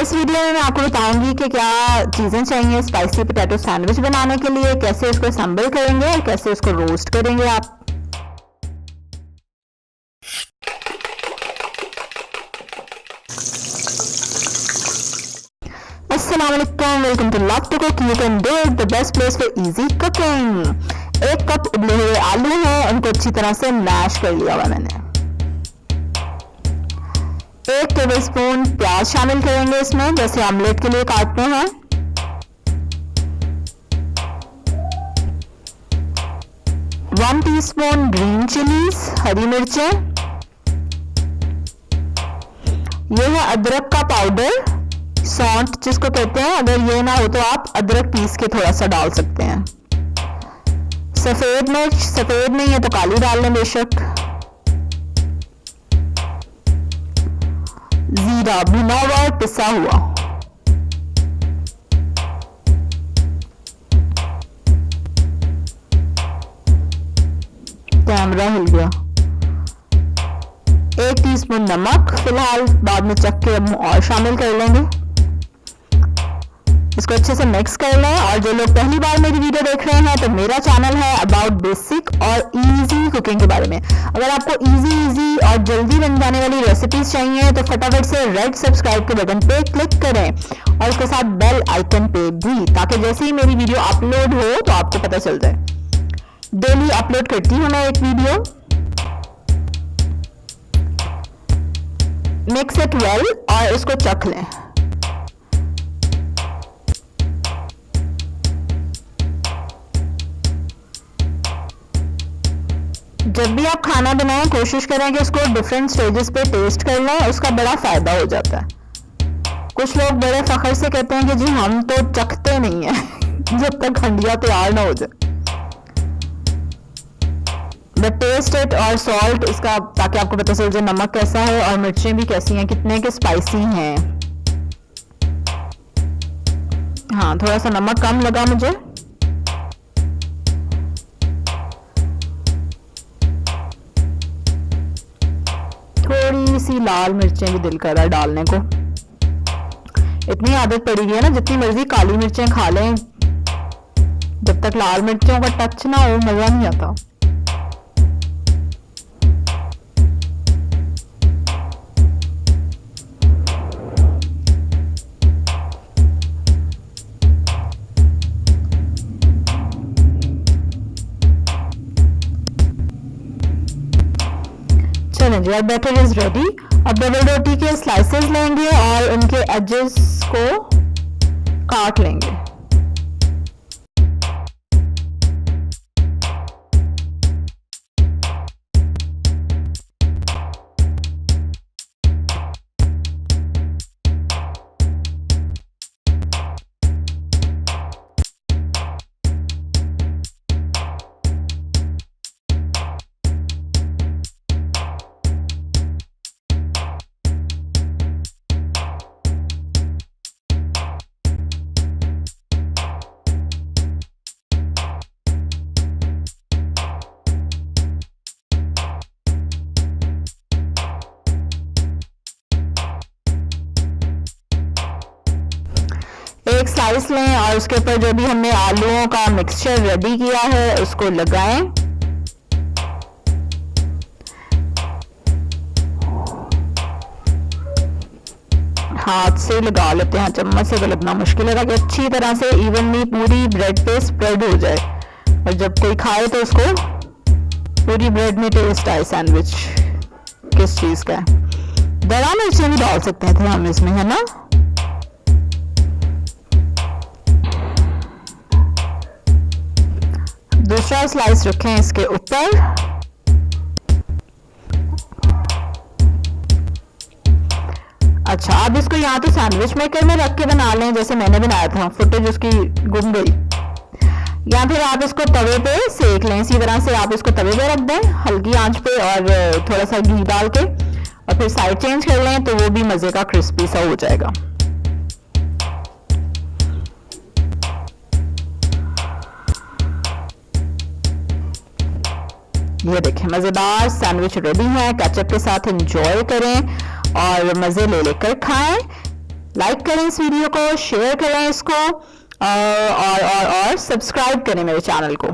इस वीडियो में मैं आपको बताऊंगी कि क्या चीज़ें चाहिए स्पाइसी पोटैटो सैंडविच बनाने के लिए, कैसे उसको असेंबल करेंगे और कैसे उसको रोस्ट करेंगे आप। अस्सलाम वालेकुम, welcome to love to cook. You can do it, the best place for easy cooking. 1 cup उबले हुए आलू हैं, इनको अच्छी तरह से मैश कर लिया हुआ मैंने। 1 टेबलस्पून प्याज शामिल करेंगे इसमें, जैसे ऑमलेट के लिए काटते हैं। 1 टीस्पून ग्रीन चिलीज, हरी मिर्चें। ये है अदरक का पाउडर, सौंठ जिसको कहते हैं। अगर ये ना हो तो आप अदरक पीस के थोड़ा सा डाल सकते हैं। सफेद मिर्च, सफेद नहीं है तो काली डाल लें बेशक। जीरा भुना हुआ और पिसा हुआ। कैमरा हिल गया। 1 टीस्पून नमक, फिलहाल बाद में चख के हम और शामिल कर लेंगे। इसको अच्छे से मिक्स कर लें। और जो लोग पहली बार मेरी वीडियो देख रहे हैं तो मेरा चैनल है अबाउट बेसिक और इजी कुकिंग के बारे में। अगर आपको इजी और जल्दी बन जाने वाली रेसिपीज चाहिए तो फटाफट से रेड सब्सक्राइब के बटन पे क्लिक करें और उसके साथ बेल आइकन पे भी, ताकि जैसे ही मेरी वीडियो अपलोड हो तो आपको पता चल जाए। डेली अपलोड करती हूँ मैं एक वीडियो। मिक्स इट वेल और इसको चख लें। जब भी आप खाना बनाएं कोशिश करें कि उसको डिफरेंट स्टेजेस पे टेस्ट कर लें, उसका बड़ा फायदा हो जाता है। कुछ लोग बड़े फखर से कहते हैं कि जी हम तो चखते नहीं हैं जब तक हंडिया तैयार ना हो जाए। बट टेस्ट इट और सॉल्ट इसका, ताकि आपको पता चल जाए नमक कैसा है और मिर्चें भी कैसी हैं, कितने के स्पाइसी हैं। हाँ, थोड़ा सा नमक कम लगा मुझे। थोड़ी सी लाल मिर्चें भी दिल कर रहा है डालने को। इतनी आदत पड़ी गई है ना, जितनी मर्जी काली मिर्चें खा लें, जब तक लाल मिर्चों का टच ना हो मजा नहीं आता। चलें जी, अब बैटर इज रेडी। अब डबल रोटी के स्लाइसेस लेंगे और उनके एजेस को काट लेंगे। एक स्लाइस लें और उसके ऊपर जो भी हमने आलूओं का मिक्सचर रेडी किया है उसको लगाएं। हाथ से लगा लेते हैं, चम्मच से तो लगना मुश्किल है, ताकि अच्छी तरह से इवनली पूरी ब्रेड पे स्प्रेड हो जाए और जब कोई खाए तो उसको पूरी ब्रेड में टेस्ट आए सैंडविच किस चीज का है। दरा मिर्चें भी डाल सकते थे हम इसमें, है ना। दूसरा स्लाइस रखें इसके ऊपर। अच्छा, अब इसको यहाँ तो सैंडविच मेकर में रख के बना लें जैसे मैंने बनाया था, फुटेज उसकी गुम गई। या फिर आप इसको तवे पे सेक लें, इसी तरह से आप इसको तवे पे रख दें हल्की आंच पे और थोड़ा सा घी डाल के, और फिर साइड चेंज कर लें तो वो भी मजे का क्रिस्पी सा हो जाएगा। ये देखें, मजेदार सैंडविच रेडी है। केचप के साथ एंजॉय करें और मजे ले लेकर खाएं। लाइक करें इस वीडियो को, शेयर करें इसको और सब्सक्राइब करें मेरे चैनल को।